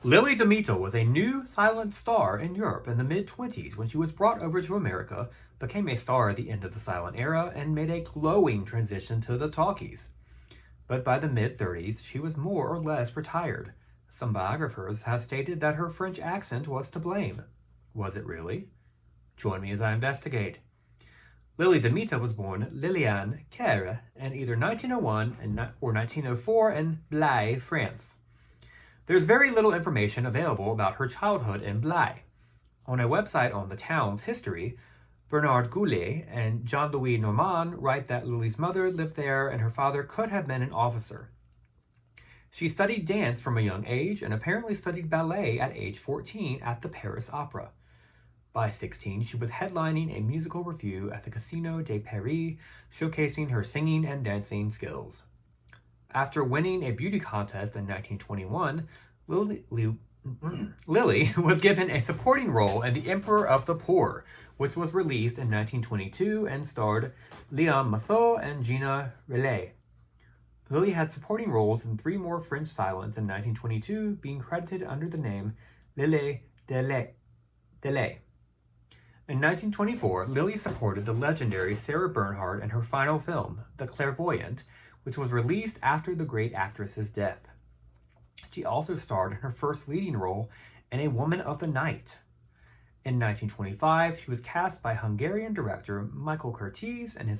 LILI DAMITA was a new silent star in Europe in the mid-20s when she was brought over to America, became a star at the end of the silent era, and made a glowing transition to the Talkies. But by the mid-30s, she was more or less retired. Some biographers have stated that her French accent was to blame. Was it really? Join me as I investigate. LILI DAMITA was born Liliane Kere in either 1901 or 1904 in Blaye, France. There's very little information available about her childhood in Blaye. On a website on the town's history, Bernard Goulet and Jean-Louis Normand write that Lili's mother lived there and her father could have been an officer. She studied dance from a young age and apparently studied ballet at age 14 at the Paris Opera. By 16, she was headlining a musical revue at the Casino de Paris, showcasing her singing and dancing skills. After winning a beauty contest in 1921, Lili was given a supporting role in The Emperor of the Poor, which was released in 1922 and starred Léon Matheux and Gina Rillet. Lili had supporting roles in 3 more French silents in 1922, being credited under the name Lili Delay. In 1924, Lili supported the legendary Sarah Bernhardt in her final film, The Clairvoyant, which was released after the great actress's death. She also starred in her first leading role in A Woman of the Night. In 1925, she was cast by Hungarian director Michael Curtiz in her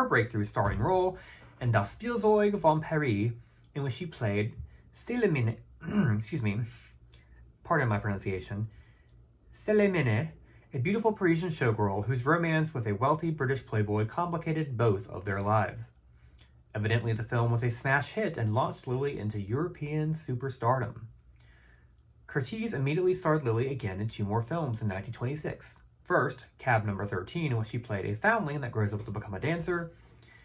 breakthrough starring role in Das Spielzeug von Paris, in which she played Célimène, pardon my pronunciation, Célimène, a beautiful Parisian showgirl whose romance with a wealthy British playboy complicated both of their lives. Evidently, the film was a smash hit and launched Lili into European superstardom. Curtiz immediately starred Lili again in 2 more films in 1926. First, Cab No. 13, in which she played a foundling that grows up to become a dancer,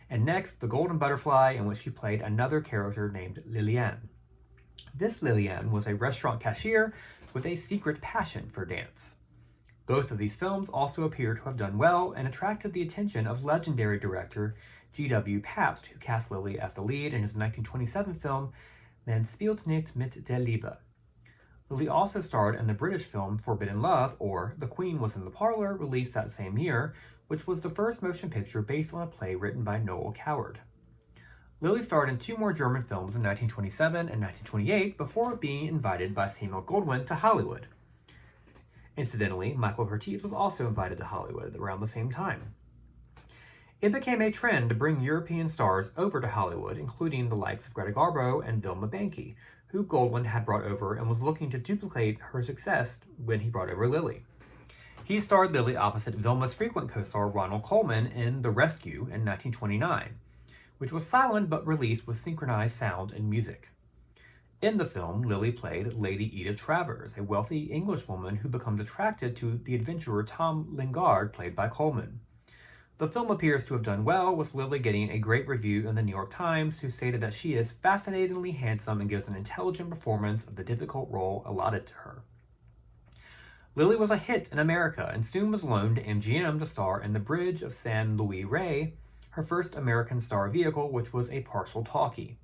and next, The Golden Butterfly, in which she played another character named Liliane. This Liliane was a restaurant cashier with a secret passion for dance. Both of these films also appear to have done well and attracted the attention of legendary director G.W. Pabst, who cast Lili as the lead in his 1927 film Man spielt nicht mit der Liebe. Lili also starred in the British film Forbidden Love, or The Queen Was in the Parlor, released that same year, which was the first motion picture based on a play written by Noel Coward. Lili starred in 2 more German films in 1927 and 1928 before being invited by Samuel Goldwyn to Hollywood. Incidentally, Michael Curtiz was also invited to Hollywood around the same time. It became a trend to bring European stars over to Hollywood, including the likes of Greta Garbo and Vilma Banky, who Goldwyn had brought over and was looking to duplicate her success when he brought over Lili. He starred Lili opposite Vilma's frequent co-star Ronald Colman in The Rescue in 1929, which was silent but released with synchronized sound and music. In the film, Lili played Lady Edith Travers, a wealthy Englishwoman who becomes attracted to the adventurer Tom Lingard, played by Colman. The film appears to have done well, with Lili getting a great review in the New York Times, who stated that she is fascinatingly handsome and gives an intelligent performance of the difficult role allotted to her. Lili was a hit in America and soon was loaned to MGM to star in The Bridge of San Luis Rey, her first American star vehicle, which was a partial talkie.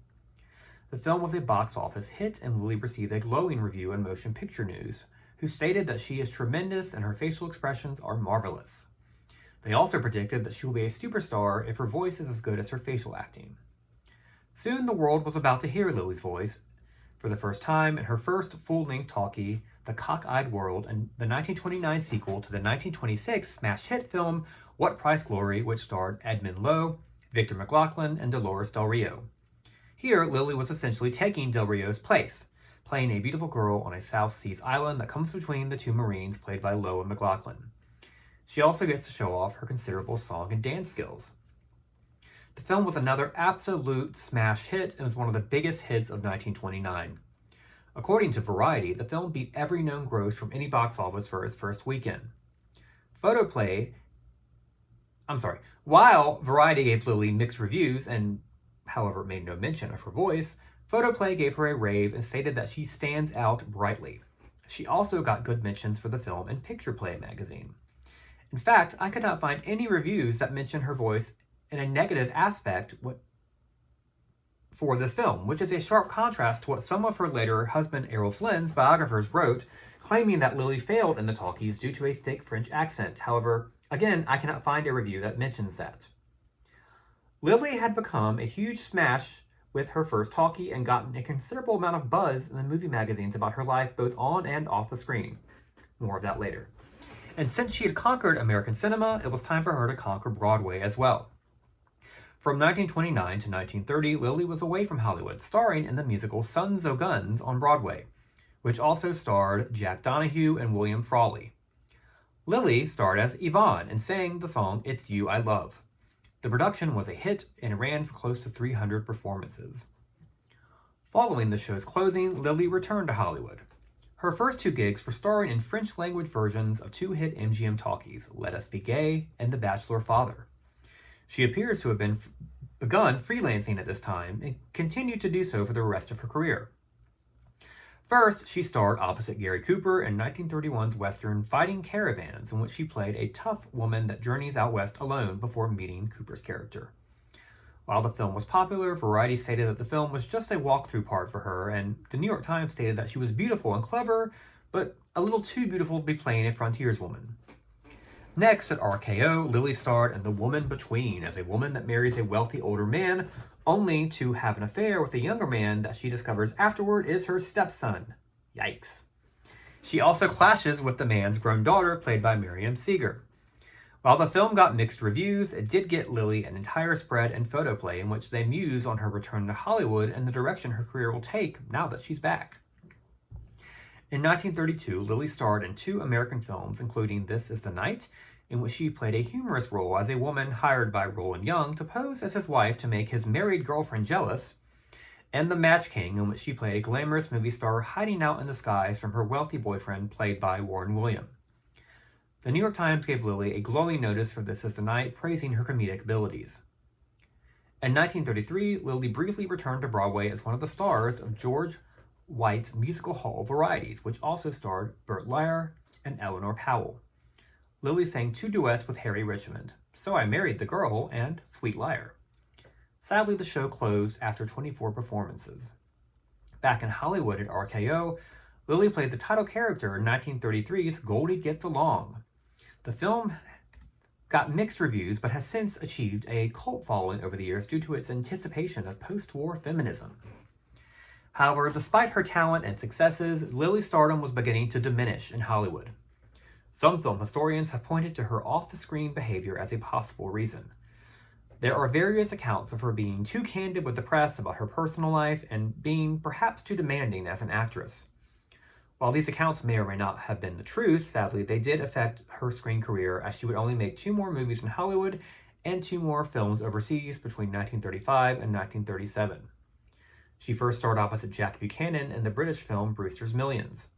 The film was a box office hit, and Lili received a glowing review in Motion Picture News, who stated that she is tremendous and her facial expressions are marvelous. They also predicted that she will be a superstar if her voice is as good as her facial acting. Soon the world was about to hear Lili's voice for the first time in her first full-length talkie, The Cock-Eyed World, and the 1929 sequel to the 1926 smash hit film What Price Glory, which starred Edmund Lowe, Victor McLaglen, and Dolores Del Rio. Here, Lili was essentially taking Del Rio's place, playing a beautiful girl on a South Seas island that comes between the 2 Marines played by Lowe and McLaglen. She also gets to show off her considerable song and dance skills. The film was another absolute smash hit and was one of the biggest hits of 1929. According to Variety, the film beat every known gross from any box office for its first weekend. While Variety gave Lili mixed reviews and, however, made no mention of her voice, Photoplay gave her a rave and stated that she stands out brightly. She also got good mentions for the film in Picture Play magazine. In fact, I could not find any reviews that mention her voice in a negative aspect. for this film, which is a sharp contrast to what some of her later husband Errol Flynn's biographers wrote, claiming that Lily failed in the talkies due to a thick French accent. However, again, I cannot find a review that mentions that. Lily had become a huge smash with her first talkie and gotten a considerable amount of buzz in the movie magazines about her life both on and off the screen. More of that later. And since she had conquered American cinema, it was time for her to conquer Broadway as well. From 1929 to 1930, Lily was away from Hollywood, starring in the musical Sons o' Guns on Broadway, which also starred Jack Donahue and William Frawley. Lily starred as Yvonne and sang the song It's You I Love. The production was a hit and ran for close to 300 performances. Following the show's closing, Lily returned to Hollywood. Her first two gigs were starring in French-language versions of two hit MGM talkies, Let Us Be Gay and The Bachelor Father. She appears to have begun freelancing at this time and continued to do so for the rest of her career. First, she starred opposite Gary Cooper in 1931's western Fighting Caravans, in which she played a tough woman that journeys out west alone before meeting Cooper's character. While the film was popular, Variety stated that the film was just a walkthrough part for her, and the New York Times stated that she was beautiful and clever, but a little too beautiful to be playing a frontierswoman. Next, at RKO, Lily starred in The Woman Between as a woman that marries a wealthy older man, only to have an affair with a younger man that she discovers afterward is her stepson. Yikes. She also clashes with the man's grown daughter, played by Miriam Seeger. While the film got mixed reviews, it did get Lily an entire spread and photo play in which they muse on her return to Hollywood and the direction her career will take now that she's back. In 1932, Lily starred in two American films, including This Is the Night, in which she played a humorous role as a woman hired by Roland Young to pose as his wife to make his married girlfriend jealous, and The Match King, in which she played a glamorous movie star hiding out in disguise from her wealthy boyfriend, played by Warren William. The New York Times gave Lily a glowing notice for This Is the Night, praising her comedic abilities. In 1933, Lily briefly returned to Broadway as one of the stars of George White's musical Hall Varieties, which also starred Bert Lahr and Eleanor Powell. Lily sang two duets with Harry Richmond, So I Married the Girl and Sweet Liar. Sadly, the show closed after 24 performances. Back in Hollywood at RKO, Lily played the title character in 1933's Goldie Gets Along. The film got mixed reviews, but has since achieved a cult following over the years due to its anticipation of post-war feminism. However, despite her talent and successes, Lily's stardom was beginning to diminish in Hollywood. Some film historians have pointed to her off-the-screen behavior as a possible reason. There are various accounts of her being too candid with the press about her personal life and being perhaps too demanding as an actress. While these accounts may or may not have been the truth, sadly, they did affect her screen career, as she would only make 2 more movies in Hollywood and 2 more films overseas between 1935 and 1937. She first starred opposite Jack Buchanan in the British film Brewster's Millions.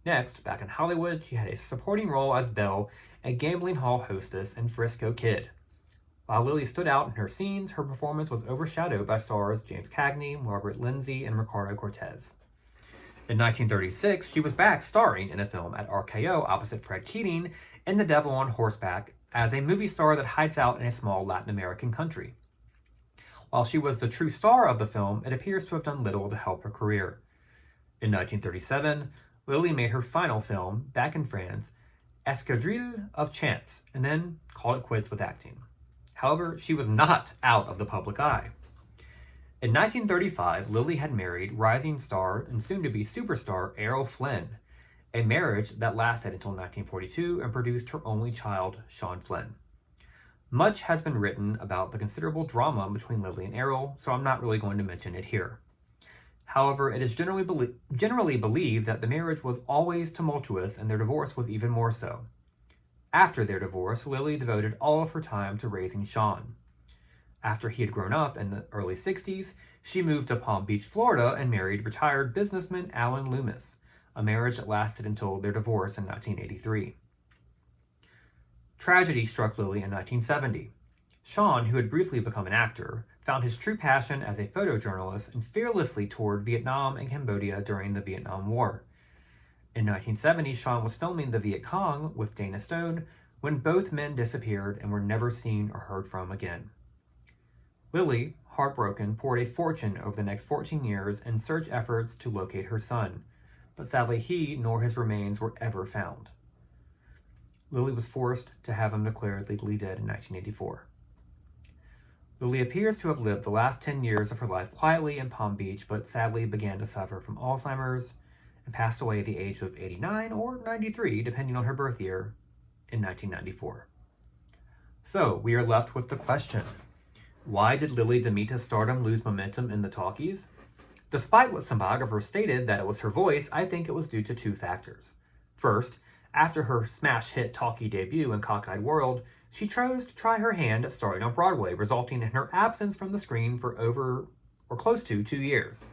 Next, back in Hollywood, she had a supporting role as Belle, a gambling hall hostess in Frisco Kid. While Lily stood out in her scenes, her performance was overshadowed by stars James Cagney, Margaret Lindsay, and Ricardo Cortez. In 1936, she was back starring in a film at RKO opposite Fred Keating in The Devil on Horseback as a movie star that hides out in a small Latin American country. While she was the true star of the film, it appears to have done little to help her career. In 1937, Lily made her final film, back in France, Escadrille of Chance, and then called it quits with acting. However, she was not out of the public eye. In 1935, Lily had married rising star and soon-to-be superstar Errol Flynn, a marriage that lasted until 1942 and produced her only child, Sean Flynn. Much has been written about the considerable drama between Lily and Errol, so I'm not really going to mention it here. However, it is generally believed that the marriage was always tumultuous and their divorce was even more so. After their divorce, Lily devoted all of her time to raising Sean. After he had grown up in the early 60s, she moved to Palm Beach, Florida, and married retired businessman Alan Loomis, a marriage that lasted until their divorce in 1983. Tragedy struck Lily in 1970. Sean, who had briefly become an actor, found his true passion as a photojournalist and fearlessly toured Vietnam and Cambodia during the Vietnam War. In 1970, Sean was filming The Viet Cong with Dana Stone when both men disappeared and were never seen or heard from again. Lily, heartbroken, poured a fortune over the next 14 years in search efforts to locate her son, but sadly he nor his remains were ever found. LILI was forced to have him declared legally dead in 1984. LILI appears to have lived the last 10 years of her life quietly in Palm Beach, but sadly began to suffer from Alzheimer's and passed away at the age of 89 or 93, depending on her birth year, in 1994. So, we are left with the question, why did LILI DAMITA's stardom lose momentum in the talkies? Despite what some biographers stated that it was her voice, I think it was due to two factors. First, after her smash hit Talkie debut in Cockeyed World, she chose to try her hand at starring on Broadway, resulting in her absence from the screen for over or close to 2 years.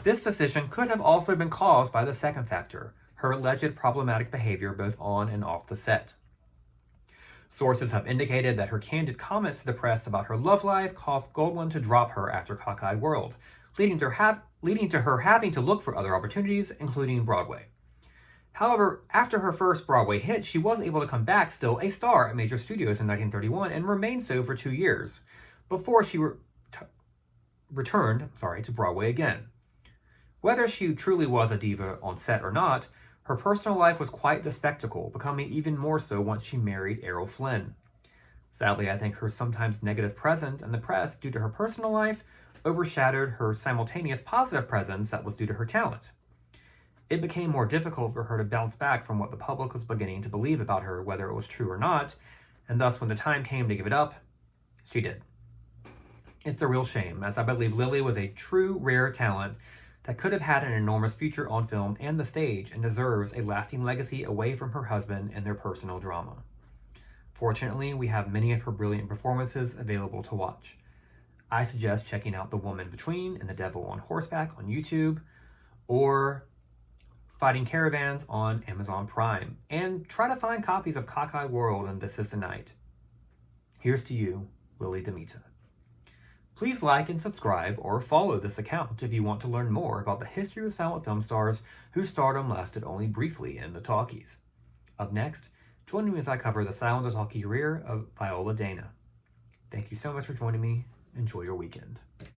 This decision could have also been caused by the second factor, her alleged problematic behavior both on and off the set. Sources have indicated that her candid comments to the press about her love life caused Goldwyn to drop her after Cockeyed World, leading to her having to look for other opportunities, including Broadway. However, after her first Broadway hit, she was able to come back still a star at major studios in 1931 and remained so for 2 years, before she returned to Broadway again. Whether she truly was a diva on set or not, her personal life was quite the spectacle, becoming even more so once she married Errol Flynn. Sadly, I think her sometimes negative presence in the press due to her personal life overshadowed her simultaneous positive presence that was due to her talent. It became more difficult for her to bounce back from what the public was beginning to believe about her, whether it was true or not, and thus when the time came to give it up, she did. It's a real shame, as I believe LILI was a true rare talent that could have had an enormous future on film and the stage and deserves a lasting legacy away from her husband and their personal drama. Fortunately, we have many of her brilliant performances available to watch. I suggest checking out The Woman Between and The Devil on Horseback on YouTube, or Fighting Caravans on Amazon Prime, and try to find copies of Cockeyed World and This Is the Night. Here's to you, LILI DAMITA. Please like and subscribe or follow this account if you want to learn more about the history of silent film stars whose stardom lasted only briefly in the talkies. Up next, join me as I cover the silent to talkie career of Viola Dana. Thank you so much for joining me. Enjoy your weekend.